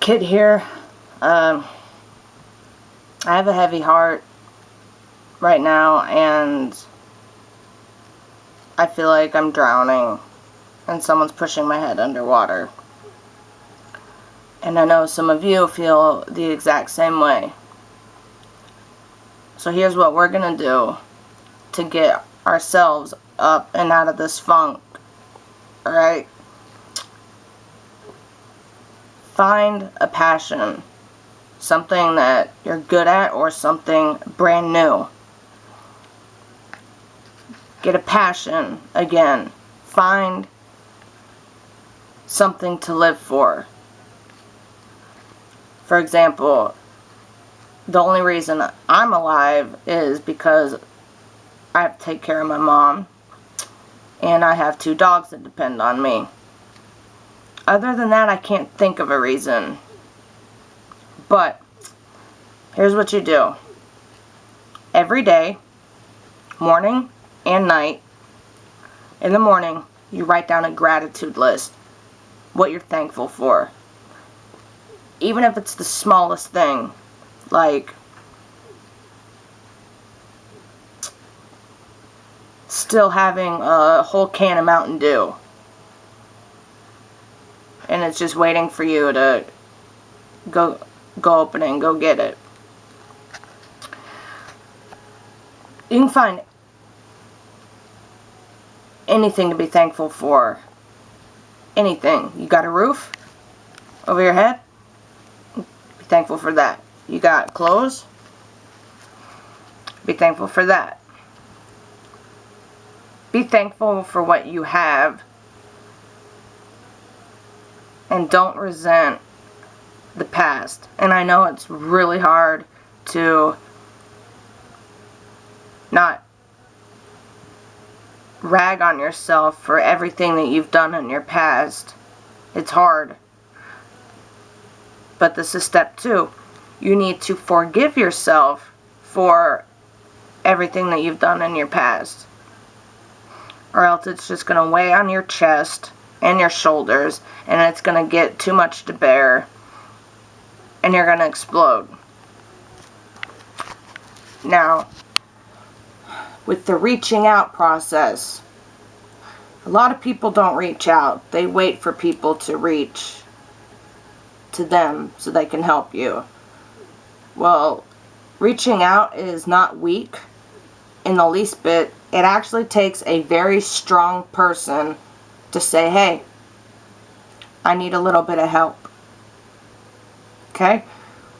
Kid here. I have a heavy heart right now, and I feel like I'm drowning and someone's pushing my head underwater. And I know some of you feel the exact same way. So here's what we're going to do to get ourselves up and out of this funk. Alright? Find a passion. Something that you're good at or something brand new. Get a passion again. Find something to live for. For example, the only reason I'm alive is because I have to take care of my mom, and I have 2 dogs that depend on me. Other than that, I can't think of a reason. But here's what you do. Every day, morning and night, in the morning, you write down a gratitude list. What you're thankful for. Even if it's the smallest thing, like still having a whole can of Mountain Dew, and it's just waiting for you to go open it and go get it. You can find anything to be thankful for. Anything. You got a roof over your head? Be thankful for that. You got clothes? Be thankful for that. Be thankful for what you have. And don't resent the past. And I know it's really hard to not rag on yourself for everything that you've done in your past. It's hard. But this is step 2. You need to forgive yourself for everything that you've done in your past. Or else it's just going to weigh on your chest and your shoulders, and it's going to get too much to bear, and you're going to explode. Now, with the reaching out process, a lot of people don't reach out. They wait for people to reach to them so they can help you. Well, reaching out is not weak in the least bit. It actually takes a very strong person to say, hey, I need a little bit of help. Okay?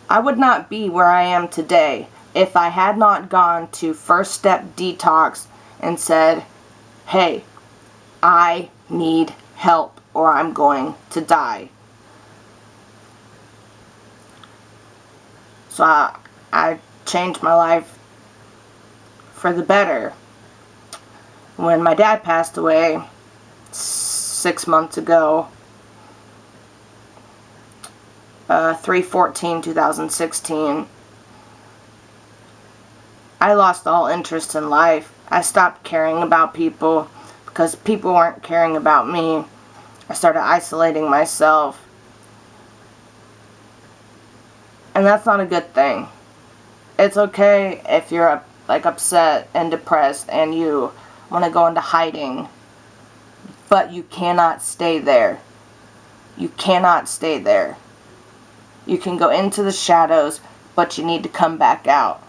I would not be where I am today if I had not gone to First Step Detox and said, hey, I need help or I'm going to die. So I changed my life for the better. When my dad passed away 6 months ago, 3/14/2016, I lost all interest in life. I stopped caring about people because people weren't caring about me. I started isolating myself. And that's not a good thing. It's okay if you're upset and depressed and you want to go into hiding. But you cannot stay there. You cannot stay there. You can go into the shadows, but you need to come back out.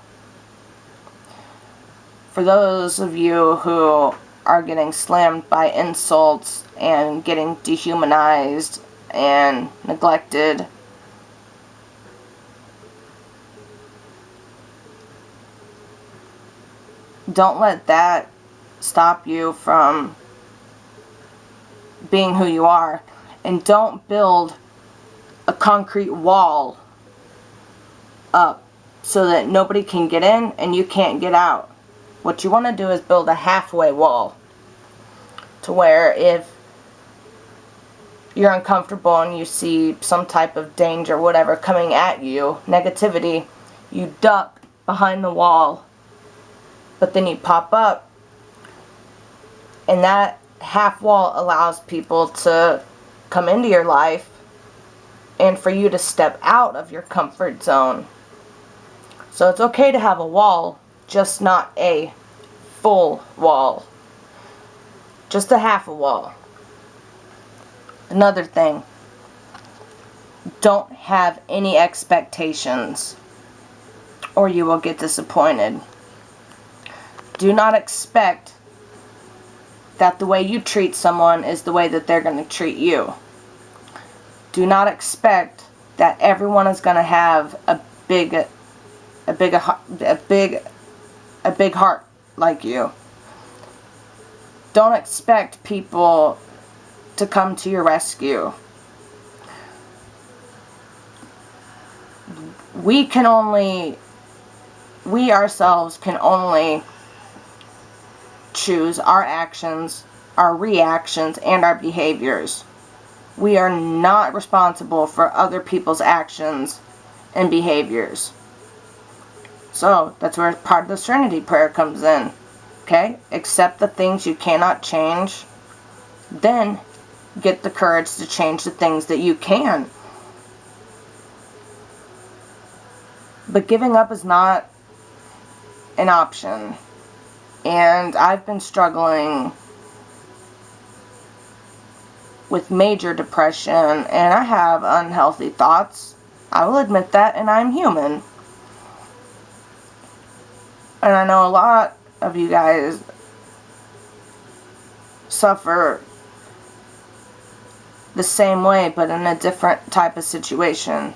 For those of you who are getting slammed by insults and getting dehumanized and neglected, don't let that stop you from being who you are. And don't build a concrete wall up so that nobody can get in and you can't get out. What you want to do is build a halfway wall to where if you're uncomfortable and you see some type of danger, whatever, coming at you, negativity, you duck behind the wall. But then you pop up, and that half wall allows people to come into your life and for you to step out of your comfort zone. So it's okay to have a wall, just not a full wall. Just a half a wall. Another thing, don't have any expectations or you will get disappointed. Do not expect that the way you treat someone is the way that they're going to treat you. Do not expect that everyone is going to have a big heart like you. Don't expect people to come to your rescue. We ourselves can only choose our actions, our reactions, and our behaviors. We are not responsible for other people's actions and behaviors. So that's where part of the Serenity Prayer comes in. Okay? Accept the things you cannot change. Then get the courage to change the things that you can. But giving up is not an option. And I've been struggling with major depression, and I have unhealthy thoughts. I will admit that, and I'm human. And I know a lot of you guys suffer the same way, but in a different type of situation.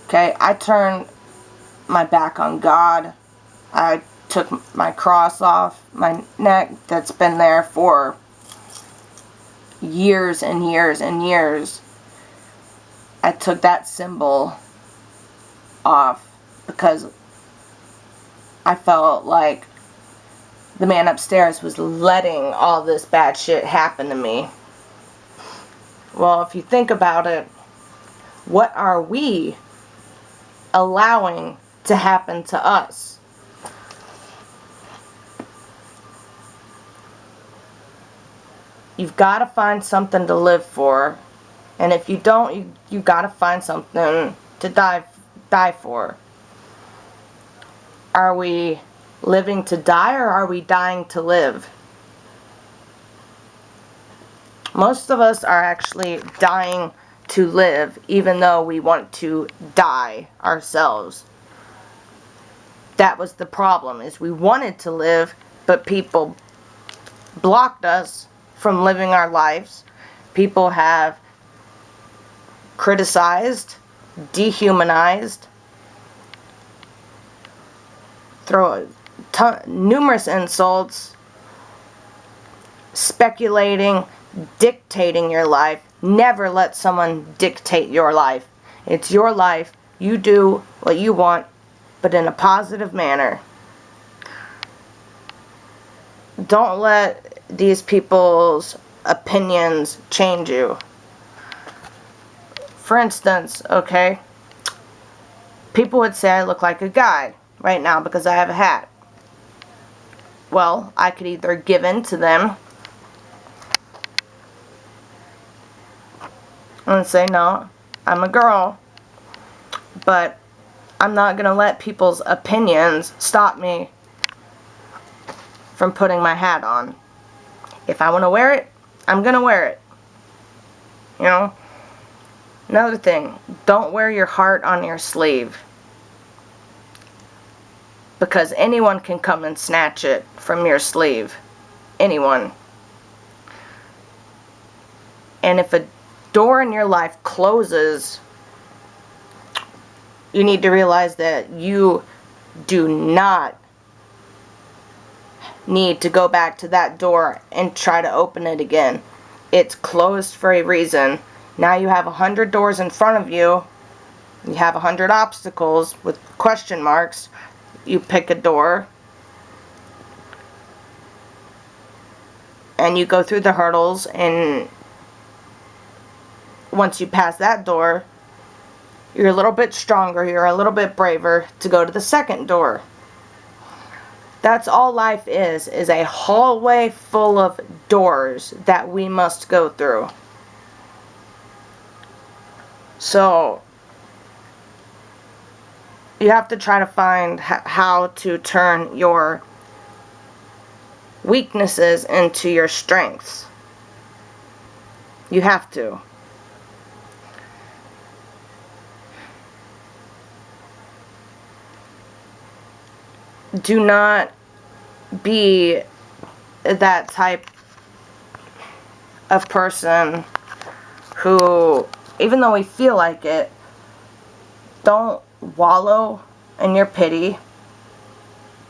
Okay, I turned my back on God. I took my cross off my neck that's been there for years and years and years. I took that symbol off because I felt like the man upstairs was letting all this bad shit happen to me. Well, if you think about it, what are we allowing to happen to us? You've got to find something to live for. And if you don't, you got to find something to die for. Are we living to die, or are we dying to live? Most of us are actually dying to live, even though we want to die ourselves. That was the problem, is we wanted to live, but people blocked us from living our lives. People have criticized, dehumanized, numerous insults, speculating, dictating your life. Never let someone dictate your life. It's your life. You do what you want, but in a positive manner. Don't let these people's opinions change you. For instance, okay, people would say I look like a guy right now because I have a hat. Well, I could either give in to them and say, no, I'm a girl, but I'm not going to let people's opinions stop me from putting my hat on. If I want to wear it, I'm going to wear it. You know? Another thing, don't wear your heart on your sleeve, because anyone can come and snatch it from your sleeve. Anyone. And if a door in your life closes, you need to realize that you do not need to go back to that door and try to open it again. It's closed for a reason. Now you have 100 doors in front of you. You have 100 obstacles with question marks. You pick a door and you go through the hurdles, and once you pass that door, you're a little bit stronger, you're a little bit braver to go to the second door. That's all life is a hallway full of doors that we must go through. So you have to try to find how to turn your weaknesses into your strengths. You have to. Do not be that type of person who, even though we feel like it, don't wallow in your pity.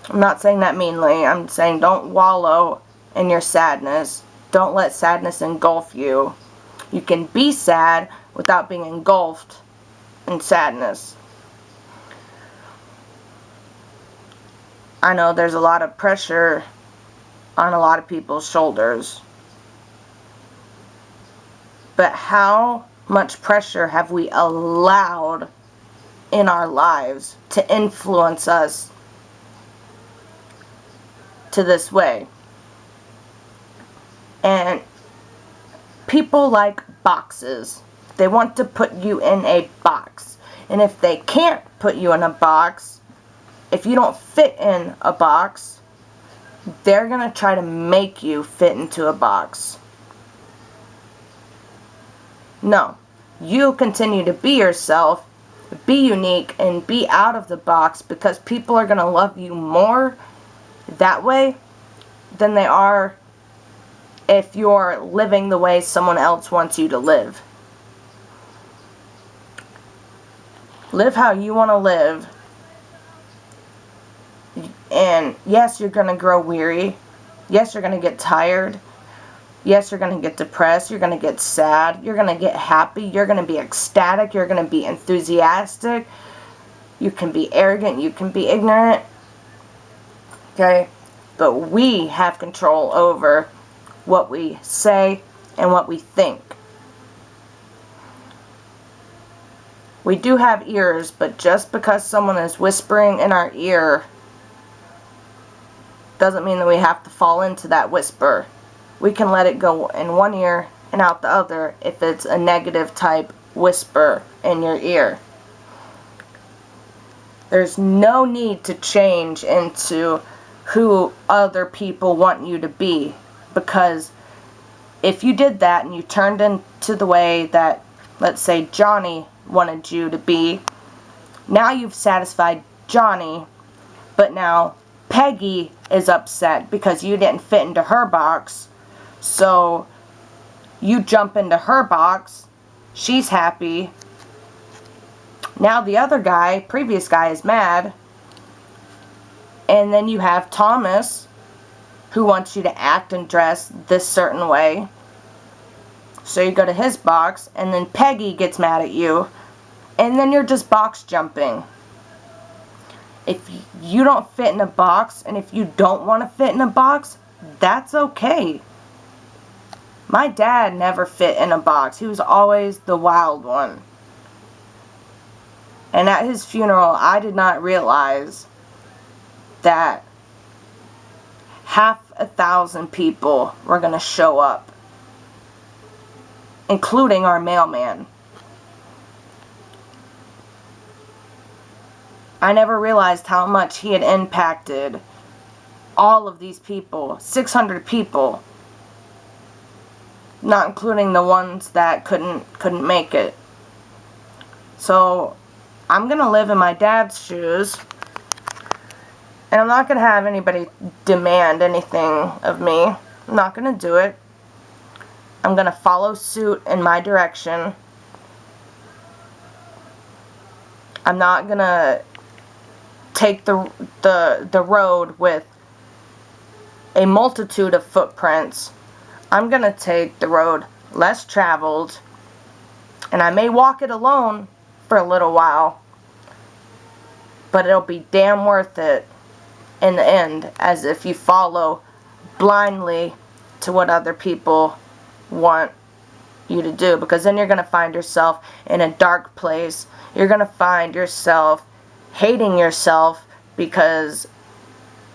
I'm not saying that meanly. I'm saying don't wallow in your sadness. Don't let sadness engulf you. You can be sad without being engulfed in sadness. I know there's a lot of pressure on a lot of people's shoulders. But how much pressure have we allowed in our lives to influence us to this way? And people like boxes. They want to put you in a box. And if they can't put you in a box, if you don't fit in a box, they're going to try to make you fit into a box. No. You continue to be yourself, be unique, and be out of the box, because people are going to love you more that way than they are if you're living the way someone else wants you to live. Live how you want to live. And yes, you're going to grow weary. Yes, you're going to get tired. Yes, you're going to get depressed. You're going to get sad. You're going to get happy. You're going to be ecstatic. You're going to be enthusiastic. You can be arrogant. You can be ignorant. Okay? But we have control over what we say and what we think. We do have ears, but just because someone is whispering in our ear doesn't mean that we have to fall into that whisper. We can let it go in one ear and out the other if it's a negative type whisper in your ear. There's no need to change into who other people want you to be, because if you did that and you turned into the way that, let's say, Johnny wanted you to be, now you've satisfied Johnny, but now Peggy is upset because you didn't fit into her box. So you jump into her box. She's happy. Now the other guy, previous guy, is mad. And then you have Thomas, who wants you to act and dress this certain way. So you go to his box, and then Peggy gets mad at you. And then you're just box jumping. If you don't fit in a box, and if you don't want to fit in a box, that's okay. My dad never fit in a box. He was always the wild one. And at his funeral, I did not realize that 1,000 people were going to show up, including our mailman. I never realized how much he had impacted all of these people, 600 people, not including the ones that couldn't make it. So I'm going to live in my dad's shoes, and I'm not going to have anybody demand anything of me. I'm not going to do it. I'm going to follow suit in my direction. I'm not going to take the road with a multitude of footprints. I'm going to take the road less traveled, and I may walk it alone for a little while, but it'll be damn worth it in the end, as if you follow blindly to what other people want you to do, because then you're going to find yourself in a dark place. You're going to find yourself hating yourself because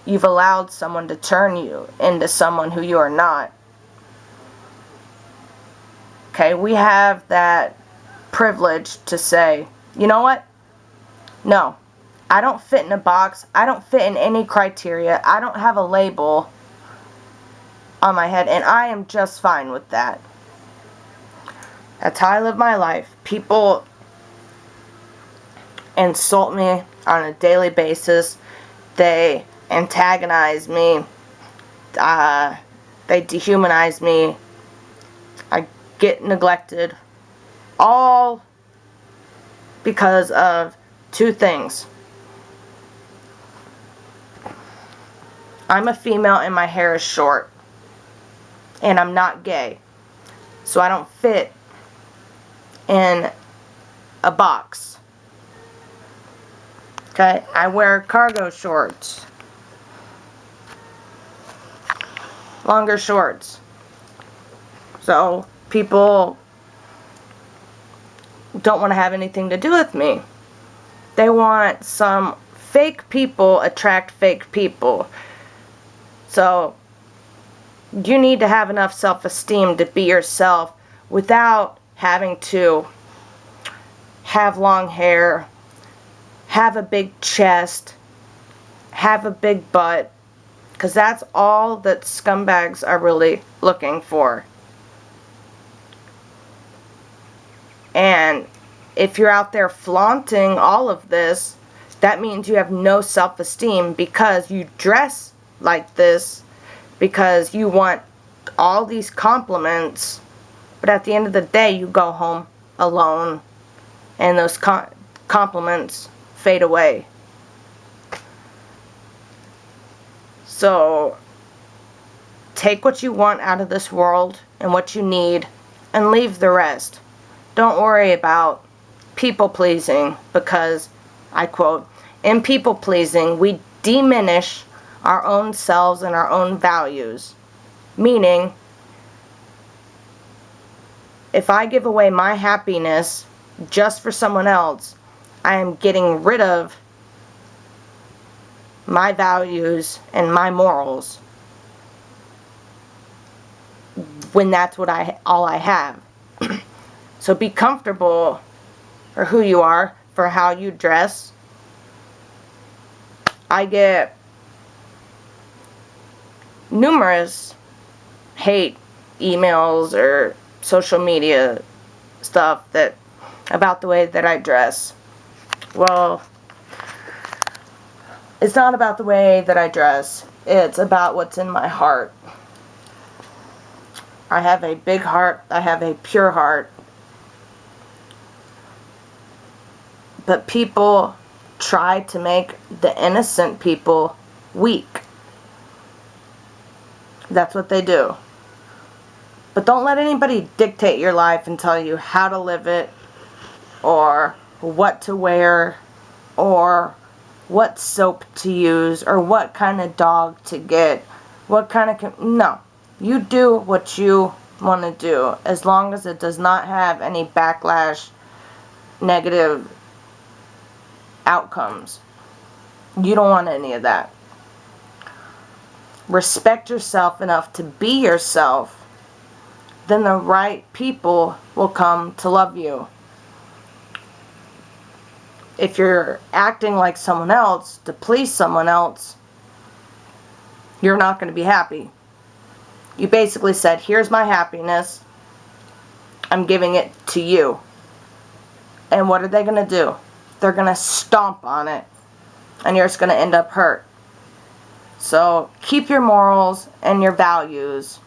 you've allowed someone to turn you into someone who you are not. Okay, we have that privilege to say, you know what? No, I don't fit in a box. I don't fit in any criteria. I don't have a label on my head, and I am just fine with that. That's how I live my life. People insult me on a daily basis. They antagonize me. They dehumanize me. I get neglected. All because of two things. I'm a female and my hair is short. And I'm not gay. So I don't fit in a box. Okay? I wear cargo shorts. Longer shorts. So people don't want to have anything to do with me. They want some fake people attract fake people. So you need to have enough self-esteem to be yourself without having to have long hair, have a big chest, have a big butt, because that's all that scumbags are really looking for. And if you're out there flaunting all of this, that means you have no self-esteem because you dress like this, because you want all these compliments, but at the end of the day you go home alone and those compliments fade away. So take what you want out of this world and what you need and leave the rest. Don't worry about people pleasing, because, I quote, in people pleasing we diminish our own selves and our own values. Meaning, if I give away my happiness just for someone else, I am getting rid of my values and my morals when that's what all I have. So be comfortable for who you are, for how you dress. I get numerous hate emails or social media stuff about the way that I dress. Well, it's not about the way that I dress. It's about what's in my heart. I have a big heart. I have a pure heart. But people try to make the innocent people weak. That's what they do. But don't let anybody dictate your life and tell you how to live it, or what to wear, or what soap to use, or what kind of dog to get, what kind of... No. You do what you want to do, as long as it does not have any backlash, negative outcomes. You don't want any of that. Respect yourself enough to be yourself, then the right people will come to love you. If you're acting like someone else to please someone else, you're not going to be happy. You basically said, here's my happiness, I'm giving it to you. And what are they going to do? They're going to stomp on it, and you're just going to end up hurt. So keep your morals and your values,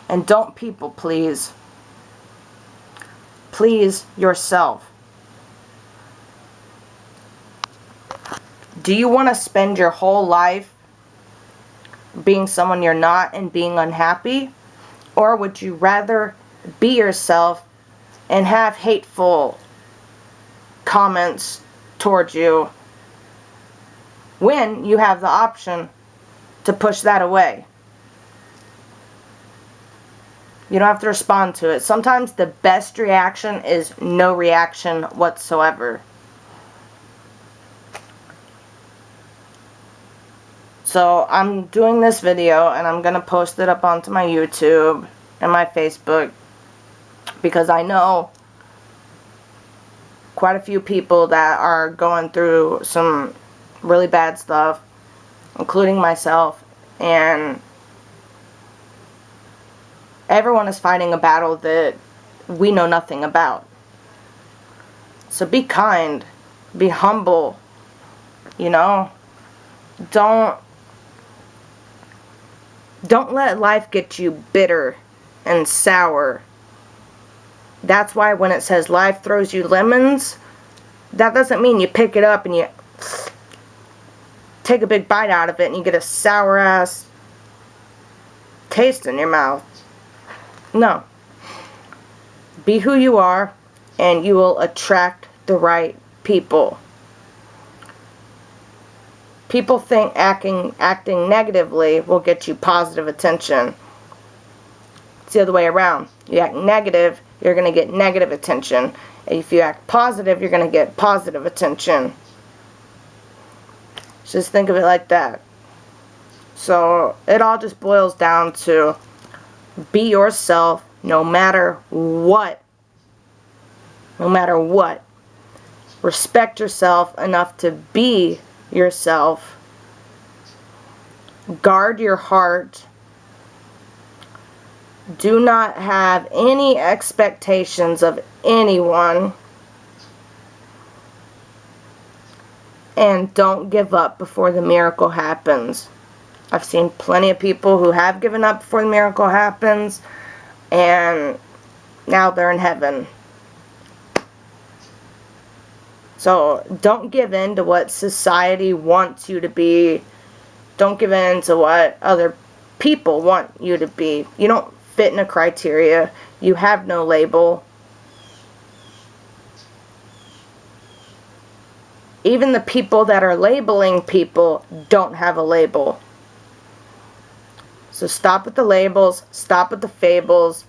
and don't people please. Please yourself. Do you want to spend your whole life being someone you're not and being unhappy? Or would you rather be yourself and have hateful comments towards you when you have the option to push that away? You don't have to respond to it. Sometimes the best reaction is no reaction whatsoever. So I'm doing this video and I'm going to post it up onto my YouTube and my Facebook, because I know quite a few people that are going through some really bad stuff, including myself, and everyone is fighting a battle that we know nothing about. So be kind, be humble, you know. Don't let life get you bitter and sour. That's why when it says life throws you lemons, that doesn't mean you pick it up and you take a big bite out of it and you get a sour ass taste in your mouth. No. Be who you are and you will attract the right people. People think acting negatively will get you positive attention. It's the other way around. You act negative, you're going to get negative attention. If you act positive, you're going to get positive attention. Just think of it like that. So it all just boils down to be yourself no matter what. No matter what. Respect yourself enough to be yourself. Guard your heart. Do not have any expectations of anyone. And don't give up before the miracle happens. I've seen plenty of people who have given up before the miracle happens, and now they're in heaven. So don't give in to what society wants you to be. Don't give in to what other people want you to be. You don't fit in a criteria. You have no label. Even the people that are labeling people don't have a label. So stop with the labels. Stop with the fables.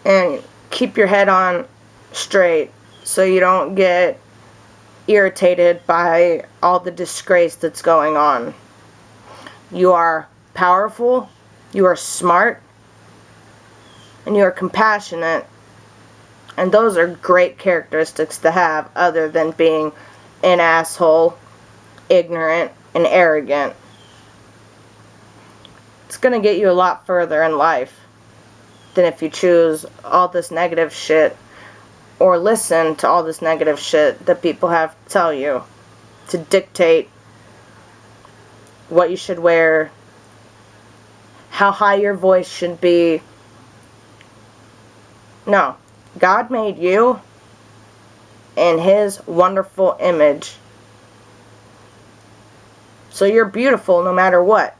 And keep your head on straight so you don't get irritated by all the disgrace that's going on. You are powerful, you are smart, and you are compassionate. And those are great characteristics to have, other than being an asshole, ignorant, and arrogant. It's going to get you a lot further in life than if you choose all this negative shit or listen to all this negative shit that people have to tell you to dictate what you should wear, how high your voice should be. No. God made you in His wonderful image. So you're beautiful no matter what.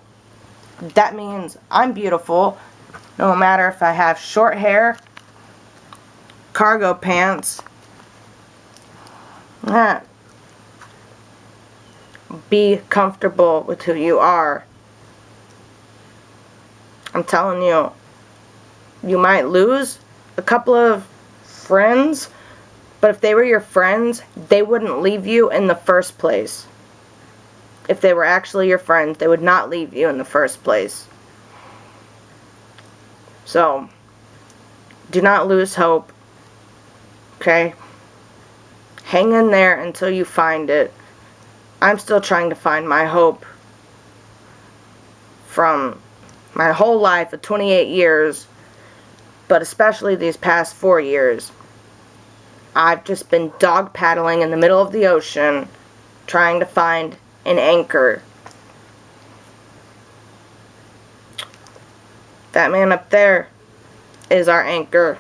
That means I'm beautiful no matter if I have short hair, cargo pants. Be comfortable with who you are. I'm telling you, you might lose a couple of friends, but if they were your friends, they wouldn't leave you in the first place. If they were actually your friends, they would not leave you in the first place. So, do not lose hope. Okay? Hang in there until you find it. I'm still trying to find my hope from my whole life of 28 years, but especially these past 4 years. I've just been dog paddling in the middle of the ocean trying to find an anchor. That man up there is our anchor.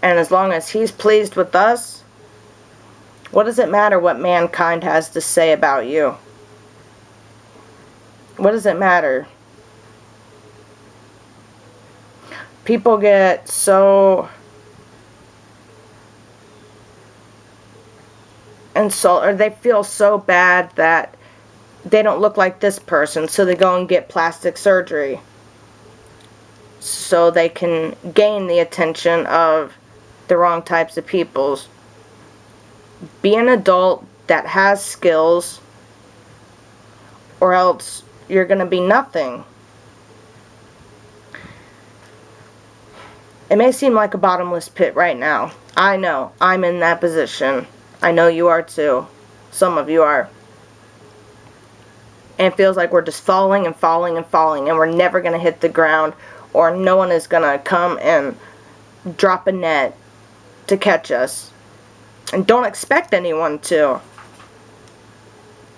And as long as He's pleased with us, what does it matter what mankind has to say about you? What does it matter? People get so or they feel so bad that they don't look like this person, so they go and get plastic surgery so they can gain the attention of the wrong types of peoples. Be an adult that has skills, or else you're going to be nothing. It may seem like a bottomless pit right now. I know. I'm in that position. I know you are too. Some of you are. And it feels like we're just falling and falling and falling, and we're never going to hit the ground, or no one is going to come and drop a net to catch us. And don't expect anyone to.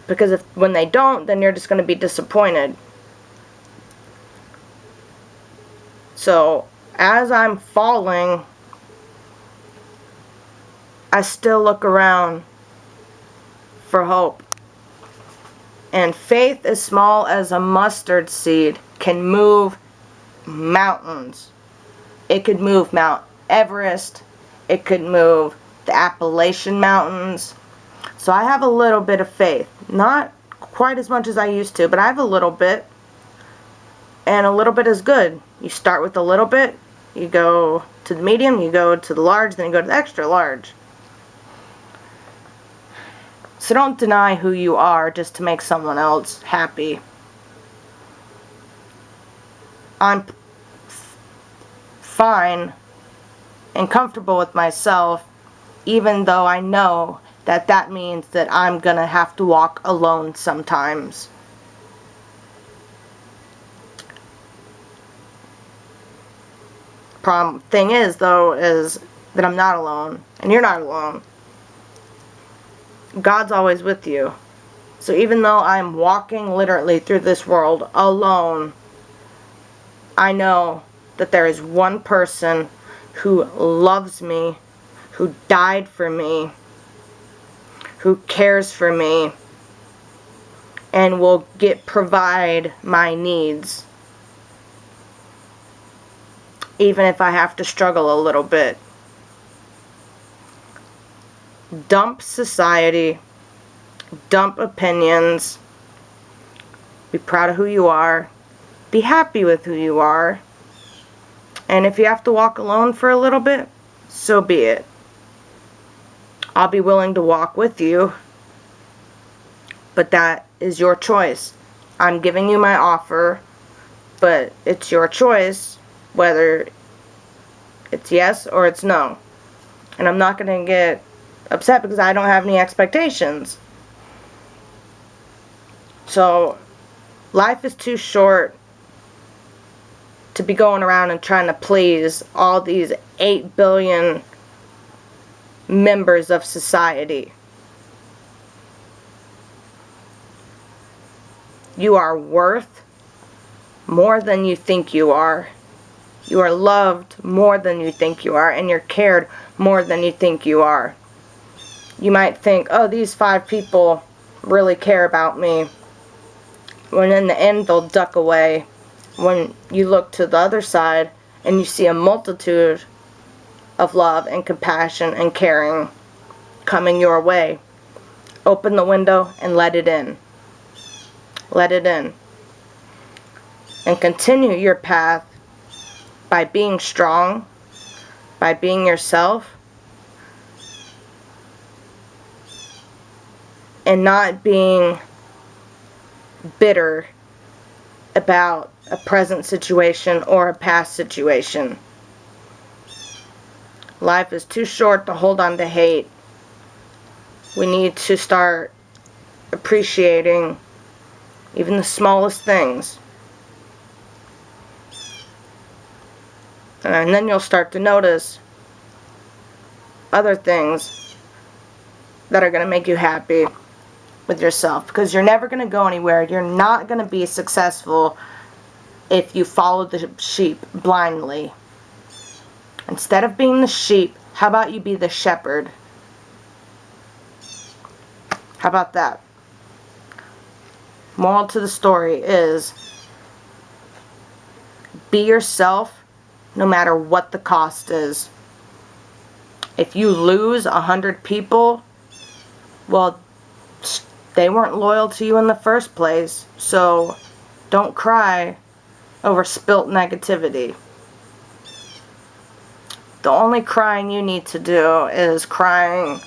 Because when they don't, then you're just going to be disappointed. So, as I'm falling, I still look around for hope. And faith as small as a mustard seed can move mountains. It could move Mount Everest. It could move the Appalachian Mountains. So I have a little bit of faith. Not quite as much as I used to, but I have a little bit. And a little bit is good. You start with a little bit. You go to the medium. You go to the large. Then you go to the extra large. So don't deny who you are just to make someone else happy. I'm fine and comfortable with myself, even though I know that that means that I'm going to have to walk alone sometimes. Thing is, though, is that I'm not alone, and you're not alone. God's always with you. So even though I'm walking literally through this world alone, I know that there is one person who loves me, who died for me, who cares for me, and will provide my needs, even if I have to struggle a little bit. Dump society, dump opinions, be proud of who you are, be happy with who you are, and if you have to walk alone for a little bit, so be it. I'll be willing to walk with you, but that is your choice. I'm giving you my offer, but it's your choice whether it's yes or it's no. And I'm not going to get upset because I don't have any expectations. So, life is too short to be going around and trying to please all these 8 billion members of society. You are worth more than you think you are. You are loved more than you think you are, and you're cared more than you think you are. You might think, oh, these 5 people really care about me, when in the end they'll duck away. When you look to the other side and you see a multitude of love and compassion and caring coming your way, open the window and let it in. Let it in. And continue your path by being strong, by being yourself, and not being bitter about a present situation or a past situation. Life is too short to hold on to hate. We need to start appreciating even the smallest things. And then you'll start to notice other things that are going to make you happy with yourself, because you're never going to go anywhere. You're not going to be successful if you follow the sheep blindly. Instead of being the sheep, how about you be the shepherd? How about that? Moral to the story is, be yourself no matter what the cost is. If you lose 100 people, well, they weren't loyal to you in the first place, so don't cry over spilt negativity. The only crying you need to do is crying